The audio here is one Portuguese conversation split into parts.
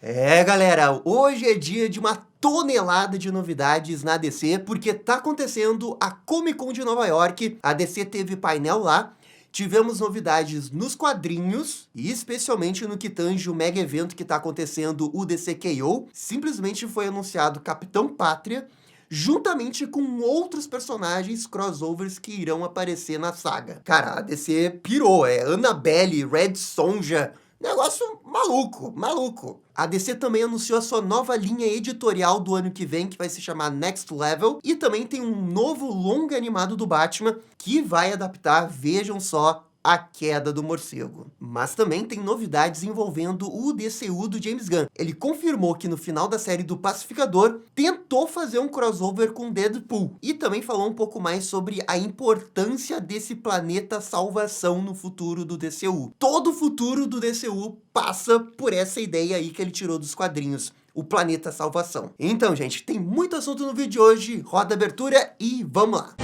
É, galera, hoje é dia de uma tonelada de novidades na DC, porque tá acontecendo a Comic Con de Nova York, a DC teve painel lá, tivemos novidades nos quadrinhos, e especialmente no que tange o mega evento que tá acontecendo, o DC KO, simplesmente foi anunciado Capitão Pátria, juntamente com outros personagens crossovers que irão aparecer na saga. Cara, a DC pirou, Annabelle, Red Sonja, negócio maluco, maluco. A DC também anunciou a sua nova linha editorial do ano que vem, que vai se chamar Next Level, e também tem um novo longa animado do Batman, que vai adaptar, vejam só, A Queda do Morcego. Mas também tem novidades envolvendo o DCU do James Gunn. Ele confirmou que no final da série do Pacificador, tentou fazer um crossover com Deadpool. E também falou um pouco mais sobre a importância desse planeta salvação no futuro do DCU. Todo o futuro do DCU passa por essa ideia aí que ele tirou dos quadrinhos. O planeta salvação. Então, gente, tem muito assunto no vídeo de hoje. Roda a abertura e vamos lá.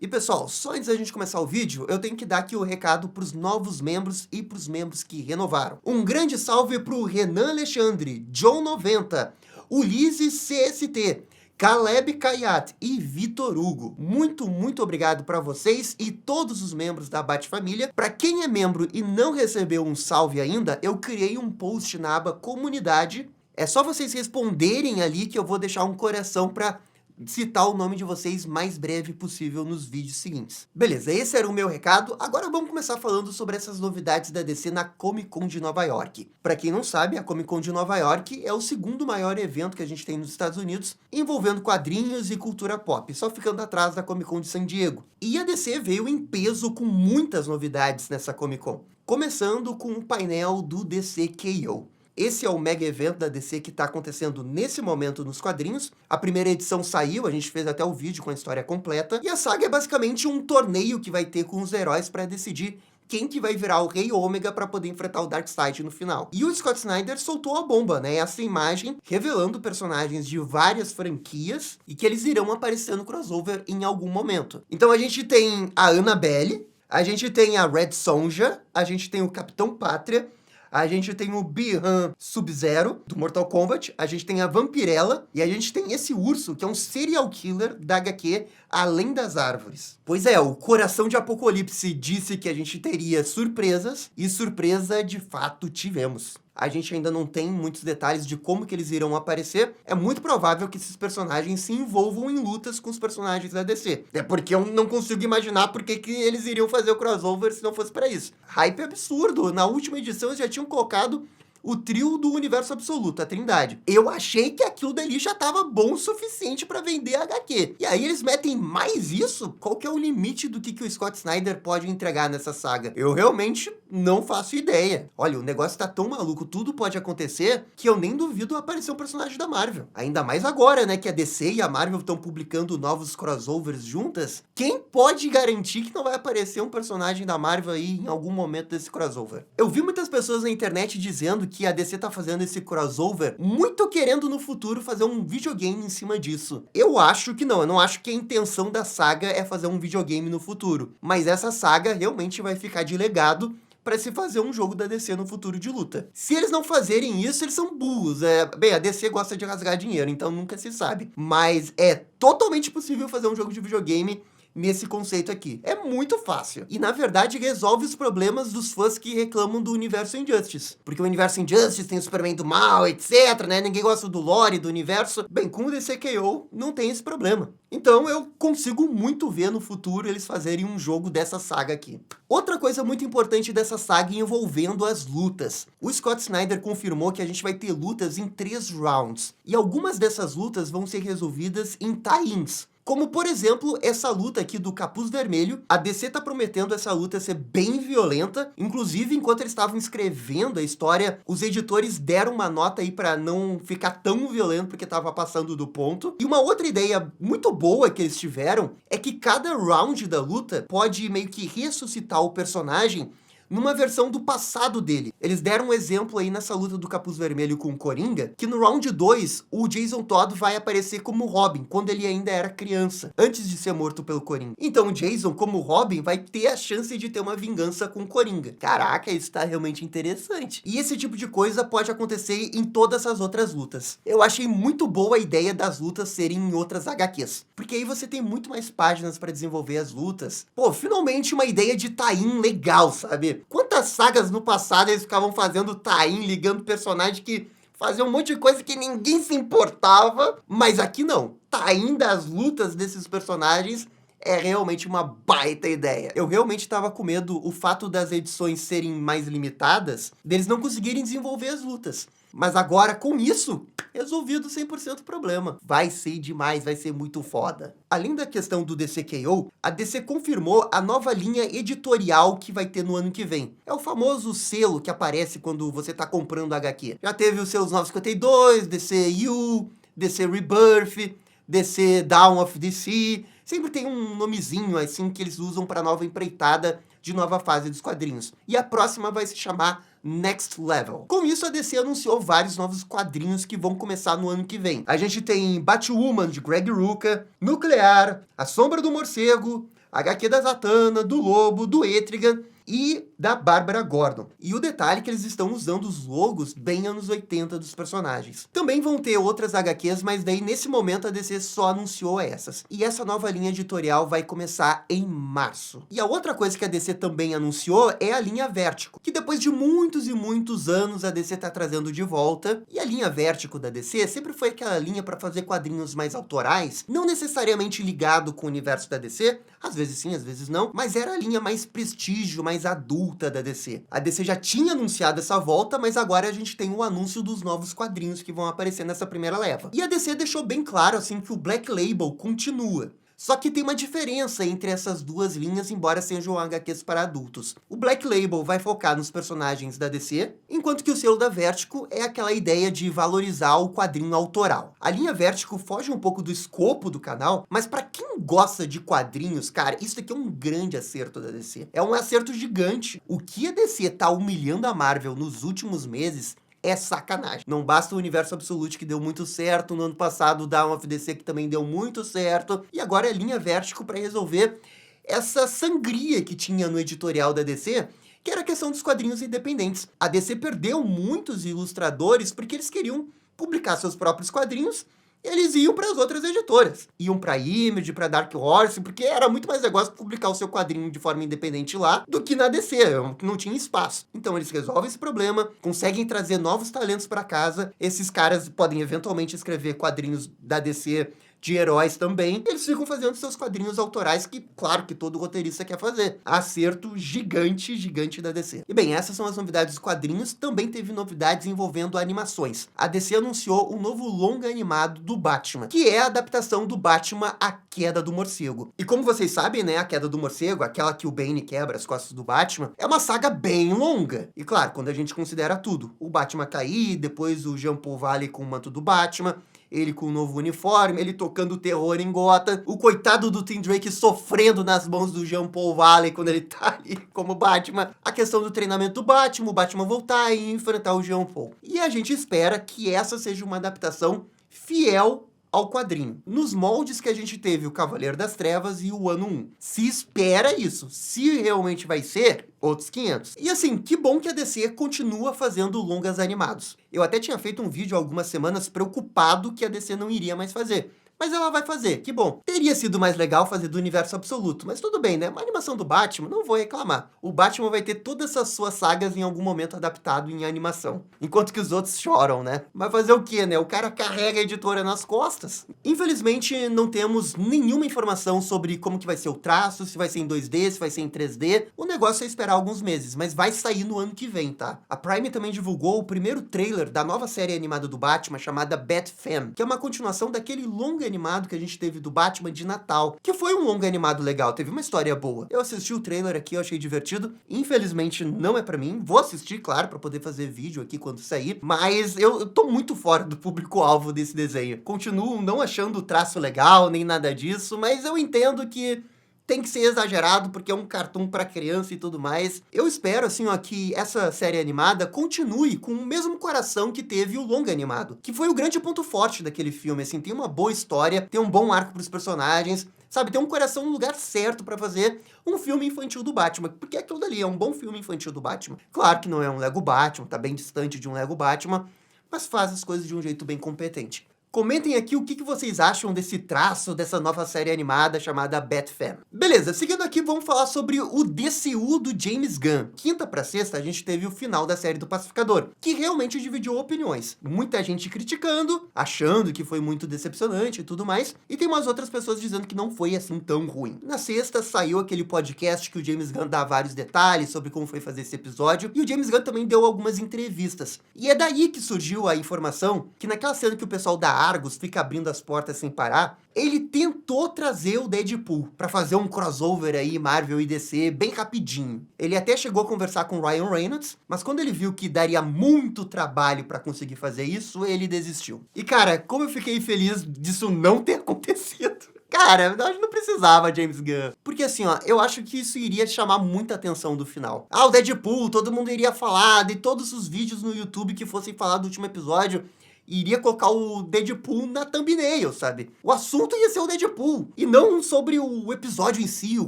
E pessoal, só antes da gente começar o vídeo, eu tenho que dar aqui o recado para os novos membros e para os membros que renovaram. Um grande salve para o Renan Alexandre, John 90, Ulisses CST, Caleb Kayat e Vitor Hugo. Muito obrigado para vocês e todos os membros da Batfamília. Para quem é membro e não recebeu um salve ainda, eu criei um post na aba Comunidade. É só vocês responderem ali que eu vou deixar um coração para citar o nome de vocês mais breve possível nos vídeos seguintes. Beleza, esse era o meu recado. Agora vamos começar falando sobre essas novidades da DC na Comic Con de Nova York. Para quem não sabe, a Comic Con de Nova York é o segundo maior evento que a gente tem nos Estados Unidos, envolvendo quadrinhos e cultura pop, só ficando atrás da Comic Con de San Diego. E a DC veio em peso com muitas novidades nessa Comic Con, começando com o painel do DC KO. Esse é o mega evento da DC que está acontecendo nesse momento nos quadrinhos. A primeira edição saiu, a gente fez até o vídeo com a história completa. E a saga é basicamente um torneio que vai ter com os heróis para decidir quem que vai virar o Rei Ômega para poder enfrentar o Darkseid no final. E o Scott Snyder soltou a bomba, né? Essa imagem revelando personagens de várias franquias e que eles irão aparecer no crossover em algum momento. Então a gente tem a Annabelle, a gente tem a Red Sonja, a gente tem o Capitão Pátria, a gente tem o Bi-Han Sub-Zero, do Mortal Kombat, a gente tem a Vampirella, e a gente tem esse urso, que é um serial killer da HQ Além das Árvores. Pois é, o Coração de Apocalipse disse que a gente teria surpresas, e surpresa de fato tivemos. A gente ainda não tem muitos detalhes de como que eles irão aparecer. É muito provável que esses personagens se envolvam em lutas com os personagens da DC. É porque eu não consigo imaginar por que eles iriam fazer o crossover se não fosse para isso. Hype absurdo. Na última edição eles já tinham colocado o trio do universo absoluto, a Trindade. Eu achei que aquilo dali já tava bom o suficiente para vender a HQ. E aí eles metem mais isso? Qual que é o limite do que o Scott Snyder pode entregar nessa saga? Eu realmente não faço ideia. Olha, o negócio tá tão maluco, tudo pode acontecer, que eu nem duvido aparecer um personagem da Marvel. Ainda mais agora, né, que a DC e a Marvel estão publicando novos crossovers juntas. Quem pode garantir que não vai aparecer um personagem da Marvel aí em algum momento desse crossover? Eu vi muitas pessoas na internet dizendo que a DC tá fazendo esse crossover muito querendo no futuro fazer um videogame em cima disso. Eu acho que não, eu não acho que a intenção da saga é fazer um videogame no futuro. Mas essa saga realmente vai ficar de legado para se fazer um jogo da DC no futuro de luta. Se eles não fazerem isso, eles são burros. Bem, a DC gosta de rasgar dinheiro, então nunca se sabe. Mas é totalmente possível fazer um jogo de videogame nesse conceito aqui. É muito fácil. E, na verdade, resolve os problemas dos fãs que reclamam do universo Injustice. Porque o universo Injustice tem o Superman do mal, etc, né? Ninguém gosta do lore do universo. Bem, com o DCKO não tem esse problema. Então, eu consigo muito ver no futuro eles fazerem um jogo dessa saga aqui. Outra coisa muito importante dessa saga envolvendo as lutas. O Scott Snyder confirmou que a gente vai ter lutas em 3 rounds. E algumas dessas lutas vão ser resolvidas em tie-ins. Como, por exemplo, essa luta aqui do Capuz Vermelho. A DC tá prometendo essa luta ser bem violenta. Inclusive, enquanto eles estavam escrevendo a história, os editores deram uma nota aí pra não ficar tão violento, porque tava passando do ponto. E uma outra ideia muito boa que eles tiveram é que cada round da luta pode meio que ressuscitar o personagem numa versão do passado dele. Eles deram um exemplo aí nessa luta do Capuz Vermelho com o Coringa, que no round 2, o Jason Todd vai aparecer como Robin, quando ele ainda era criança, antes de ser morto pelo Coringa. Então o Jason, como Robin, vai ter a chance de ter uma vingança com o Coringa. Caraca, isso tá realmente interessante. E esse tipo de coisa pode acontecer em todas as outras lutas. Eu achei muito boa a ideia das lutas serem em outras HQs, porque aí você tem muito mais páginas para desenvolver as lutas. Pô, finalmente uma ideia de tie-in legal, sabe? Quantas sagas no passado eles ficavam fazendo tie-in, ligando personagem que fazia um monte de coisa que ninguém se importava, mas aqui não. Tie-in das lutas desses personagens é realmente uma baita ideia. Eu realmente estava com medo, o fato das edições serem mais limitadas, deles não conseguirem desenvolver as lutas. Mas agora, com isso, resolvido 100% o problema. Vai ser demais, vai ser muito foda. Além da questão do DCKO, a DC confirmou a nova linha editorial que vai ter no ano que vem. É o famoso selo que aparece quando você tá comprando HQ. Já teve os seus 952, DCU, DC Rebirth, DC Dawn of DC. Sempre tem um nomezinho assim que eles usam para nova empreitada de nova fase dos quadrinhos. E a próxima vai se chamar Next Level. Com isso, a DC anunciou vários novos quadrinhos que vão começar no ano que vem. A gente tem Batwoman, de Greg Rucka, Nuclear, A Sombra do Morcego, HQ da Zatanna, do Lobo, do Etrigan e da Bárbara Gordon. E o detalhe é que eles estão usando os logos bem anos 80 dos personagens. Também vão ter outras HQs, mas daí nesse momento a DC só anunciou essas. E essa nova linha editorial vai começar em março. E a outra coisa que a DC também anunciou é a linha Vértigo, que depois de muitos e muitos anos a DC tá trazendo de volta. E a linha Vértigo da DC sempre foi aquela linha para fazer quadrinhos mais autorais, não necessariamente ligado com o universo da DC, às vezes sim, às vezes não, mas era a linha mais prestígio, mais adulta da DC. A DC já tinha anunciado essa volta, mas agora a gente tem o anúncio dos novos quadrinhos que vão aparecer nessa primeira leva. E a DC deixou bem claro, assim, que o Black Label continua. Só que tem uma diferença entre essas duas linhas, embora sejam HQs para adultos. O Black Label vai focar nos personagens da DC, enquanto que o selo da Vertigo é aquela ideia de valorizar o quadrinho autoral. A linha Vertigo foge um pouco do escopo do canal, mas para quem gosta de quadrinhos, cara, isso aqui é um grande acerto da DC. É um acerto gigante. O que a DC tá humilhando a Marvel nos últimos meses é sacanagem. Não basta o Universo Absolute, que deu muito certo, no ano passado o Dawn of DC, que também deu muito certo, e agora é a linha Vértigo para resolver essa sangria que tinha no editorial da DC, que era a questão dos quadrinhos independentes. A DC perdeu muitos ilustradores porque eles queriam publicar seus próprios quadrinhos. Eles iam para as outras editoras. Iam para Image, para Dark Horse, porque era muito mais negócio publicar o seu quadrinho de forma independente lá do que na DC, não tinha espaço. Então eles resolvem esse problema, conseguem trazer novos talentos para casa. Esses caras podem eventualmente escrever quadrinhos da DC de heróis também. Eles ficam fazendo seus quadrinhos autorais que, claro, que todo roteirista quer fazer. Acerto gigante, gigante da DC. E bem, essas são as novidades dos quadrinhos. Também teve novidades envolvendo animações. A DC anunciou um novo longa animado do Batman, que é a adaptação do Batman A Queda do Morcego. E como vocês sabem, né, A Queda do Morcego, aquela que o Bane quebra as costas do Batman, é uma saga bem longa. E claro, quando a gente considera tudo. O Batman cair, depois o Jean Paul Valley com o manto do Batman, ele com o novo uniforme, ele tocando terror em Gotham, o coitado do Tim Drake sofrendo nas mãos do Jean Paul Valley quando ele tá ali como Batman, a questão do treinamento do Batman, o Batman voltar e enfrentar o Jean Paul. E a gente espera que essa seja uma adaptação fiel ao quadrinho, nos moldes que a gente teve o Cavaleiro das Trevas e o Ano 1. Se espera isso, se realmente vai ser, outros 500. E assim, que bom que a DC continua fazendo longas animados. Eu até tinha feito um vídeo há algumas semanas preocupado que a DC não iria mais fazer. Mas ela vai fazer, que bom. Teria sido mais legal fazer do Universo Absoluto, mas tudo bem, né? Uma animação do Batman, não vou reclamar. O Batman vai ter todas essas suas sagas em algum momento adaptado em animação. Enquanto que os outros choram, né? Mas fazer o quê, né? O cara carrega a editora nas costas. Infelizmente, não temos nenhuma informação sobre como que vai ser o traço, se vai ser em 2D, se vai ser em 3D. O negócio é esperar alguns meses, mas vai sair no ano que vem, tá? A Prime também divulgou o primeiro trailer da nova série animada do Batman, chamada Bat-Fam, que é uma continuação daquele longa animado que a gente teve do Batman de Natal, que foi um longa animado legal, teve uma história boa. Eu assisti o trailer aqui, eu achei divertido. Infelizmente não é pra mim, vou assistir, claro, pra poder fazer vídeo aqui quando sair, mas eu tô muito fora do público-alvo desse desenho. Continuo não achando o traço legal, nem nada disso, mas eu entendo que tem que ser exagerado porque é um cartoon pra criança e tudo mais. Eu espero, assim, ó, que essa série animada continue com o mesmo coração que teve o longa animado, que foi o grande ponto forte daquele filme, assim, tem uma boa história, tem um bom arco pros personagens, sabe, tem um coração no lugar certo pra fazer um filme infantil do Batman, porque aquilo dali é um bom filme infantil do Batman. Claro que não é um Lego Batman, tá bem distante de um Lego Batman, mas faz as coisas de um jeito bem competente. Comentem aqui o que vocês acham desse traço, dessa nova série animada chamada Batman. Beleza, seguindo aqui, vamos falar sobre o DCU do James Gunn. Quinta pra sexta, a gente teve o final da série do Pacificador, que realmente dividiu opiniões. Muita gente criticando, achando que foi muito decepcionante e tudo mais, e tem umas outras pessoas dizendo que não foi assim tão ruim. Na sexta, saiu aquele podcast que o James Gunn dá vários detalhes sobre como foi fazer esse episódio, e o James Gunn também deu algumas entrevistas. E é daí que surgiu a informação que naquela cena que o pessoal da Argus fica abrindo as portas sem parar, ele tentou trazer o Deadpool pra fazer um crossover aí, Marvel e DC, bem rapidinho. Ele até chegou a conversar com o Ryan Reynolds, mas quando ele viu que daria muito trabalho pra conseguir fazer isso, ele desistiu. E cara, como eu fiquei feliz disso não ter acontecido. Cara, nós não precisava, James Gunn. Porque assim, ó, eu acho que isso iria chamar muita atenção do final. Ah, o Deadpool, todo mundo iria falar, de todos os vídeos no YouTube que fossem falar do último episódio, iria colocar o Deadpool na thumbnail, sabe? O assunto ia ser o Deadpool, e não sobre o episódio em si, o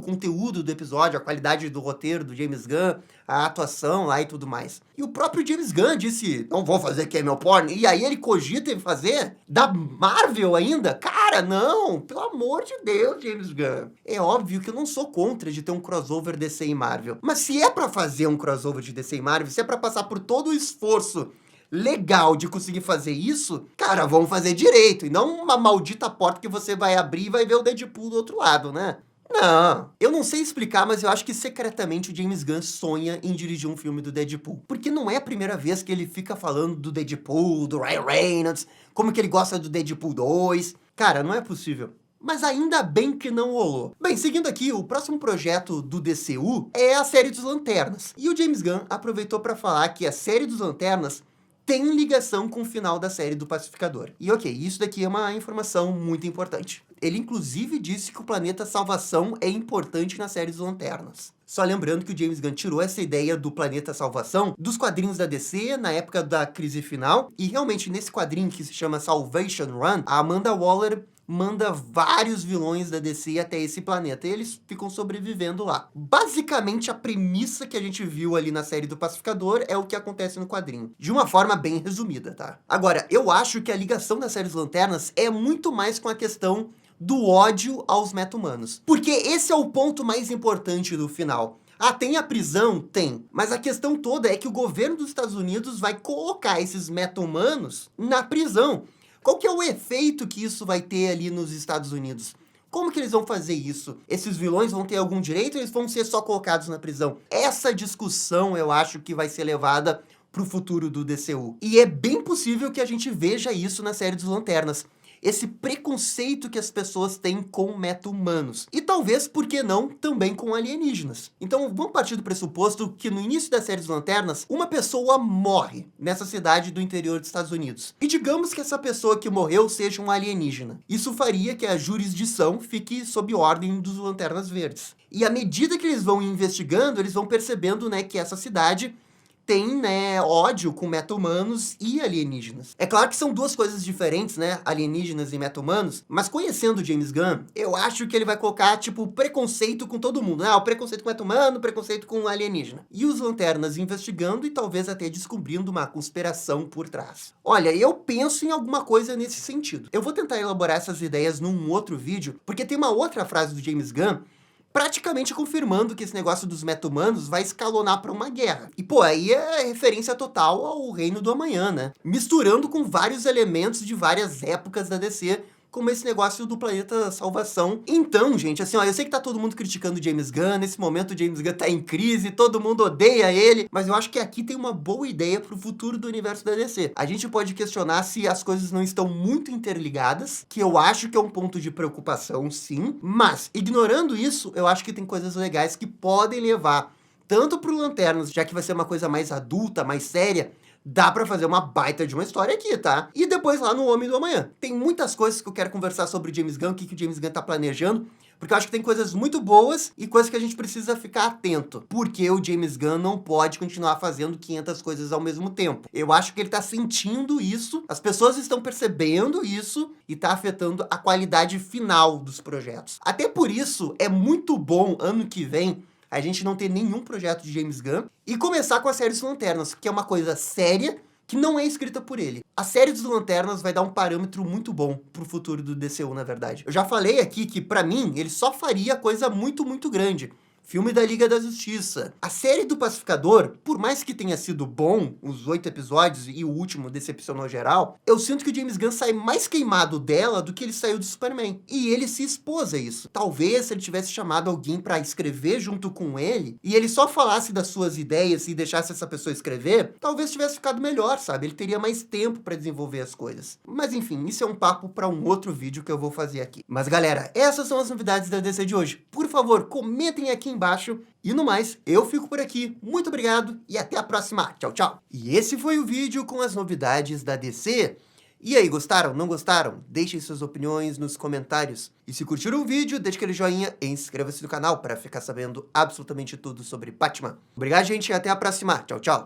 conteúdo do episódio, a qualidade do roteiro do James Gunn, a atuação lá e tudo mais. E o próprio James Gunn disse, não vou fazer camel porn, e aí ele cogita em fazer da Marvel ainda? Cara, não! Pelo amor de Deus, James Gunn. É óbvio que eu não sou contra de ter um crossover DC e Marvel, mas se é pra fazer um crossover de DC e Marvel, se é pra passar por todo o esforço legal de conseguir fazer isso, cara, vamos fazer direito, e não uma maldita porta que você vai abrir e vai ver o Deadpool do outro lado, né? Não, eu não sei explicar, mas eu acho que secretamente o James Gunn sonha em dirigir um filme do Deadpool. Porque não é a primeira vez que ele fica falando do Deadpool, do Ryan Reynolds, como que ele gosta do Deadpool 2. Cara, não é possível. Mas ainda bem que não rolou. Bem, seguindo aqui, o próximo projeto do DCU é a série dos Lanternas. E o James Gunn aproveitou para falar que a série dos Lanternas tem ligação com o final da série do Pacificador. E ok, isso daqui é uma informação muito importante. Ele inclusive disse que o planeta Salvação é importante na série dos Lanternas. Só lembrando que o James Gunn tirou essa ideia do planeta Salvação dos quadrinhos da DC na época da crise final, e realmente nesse quadrinho que se chama Salvation Run, a Amanda Waller manda vários vilões da DC até esse planeta, e eles ficam sobrevivendo lá. Basicamente, a premissa que a gente viu ali na série do Pacificador é o que acontece no quadrinho. De uma forma bem resumida, tá? Agora, eu acho que a ligação da série dos Lanternas é muito mais com a questão do ódio aos meta-humanos. Porque esse é o ponto mais importante do final. Ah, tem a prisão? Tem. Mas a questão toda é que o governo dos Estados Unidos vai colocar esses meta-humanos na prisão. Qual que é o efeito que isso vai ter ali nos Estados Unidos? Como que eles vão fazer isso? Esses vilões vão ter algum direito ou eles vão ser só colocados na prisão? Essa discussão eu acho que vai ser levada pro futuro do DCU. E é bem possível que a gente veja isso na série dos Lanternas. Esse preconceito que as pessoas têm com meta-humanos. E talvez, por que não, também com alienígenas. Então, vamos partir do pressuposto que no início da série dos Lanternas, uma pessoa morre nessa cidade do interior dos Estados Unidos. E digamos que essa pessoa que morreu seja um alienígena. Isso faria que a jurisdição fique sob ordem dos Lanternas Verdes. E à medida que eles vão investigando, eles vão percebendo, né, que essa cidade tem, né, ódio com meta-humanos e alienígenas. É claro que são duas coisas diferentes, né, alienígenas e meta-humanos, mas conhecendo o James Gunn, eu acho que ele vai colocar, tipo, preconceito com todo mundo, né, o preconceito com meta-humano, preconceito com alienígena. E os Lanternas investigando e talvez até descobrindo uma conspiração por trás. Olha, eu penso em alguma coisa nesse sentido. Eu vou tentar elaborar essas ideias num outro vídeo, porque tem uma outra frase do James Gunn praticamente confirmando que esse negócio dos meta-humanos vai escalonar para uma guerra. E, pô, aí é referência total ao Reino do Amanhã, né? Misturando com vários elementos de várias épocas da DC, como esse negócio do planeta Salvação. Então, gente, assim, ó, eu sei que tá todo mundo criticando o James Gunn, nesse momento o James Gunn tá em crise, todo mundo odeia ele, mas eu acho que aqui tem uma boa ideia pro futuro do universo da DC. A gente pode questionar se as coisas não estão muito interligadas, que eu acho que é um ponto de preocupação, sim, mas, ignorando isso, eu acho que tem coisas legais que podem levar tanto pro Lanternas, já que vai ser uma coisa mais adulta, mais séria, dá pra fazer uma baita de uma história aqui, tá? E depois lá no Homem do Amanhã. Tem muitas coisas que eu quero conversar sobre o James Gunn, o que o James Gunn tá planejando, porque eu acho que tem coisas muito boas e coisas que a gente precisa ficar atento, porque o James Gunn não pode continuar fazendo 500 coisas ao mesmo tempo. Eu acho que ele tá sentindo isso, as pessoas estão percebendo isso e tá afetando a qualidade final dos projetos. Até por isso, é muito bom ano que vem a gente não ter nenhum projeto de James Gunn e começar com a série dos Lanternas, que é uma coisa séria, que não é escrita por ele. A série dos Lanternas vai dar um parâmetro muito bom pro futuro do DCU, na verdade. Eu já falei aqui que, pra mim, ele só faria coisa muito, muito grande. Filme da Liga da Justiça. A série do Pacificador, por mais que tenha sido bom, os 8 episódios e o último decepcionou geral, eu sinto que o James Gunn sai mais queimado dela do que ele saiu do Superman. E ele se expôs a isso. Talvez se ele tivesse chamado alguém pra escrever junto com ele, e ele só falasse das suas ideias e deixasse essa pessoa escrever, talvez tivesse ficado melhor, sabe? Ele teria mais tempo pra desenvolver as coisas. Mas enfim, isso é um papo pra um outro vídeo que eu vou fazer aqui. Mas galera, essas são as novidades da DC de hoje. Por favor, comentem aqui embaixo. E no mais, eu fico por aqui. Muito obrigado e até a próxima. Tchau, tchau. E esse foi o vídeo com as novidades da DC. E aí, gostaram? Não gostaram? Deixem suas opiniões nos comentários. E se curtiram o vídeo, deixe aquele joinha e inscreva-se no canal para ficar sabendo absolutamente tudo sobre Batman. Obrigado, gente, e até a próxima. Tchau, tchau.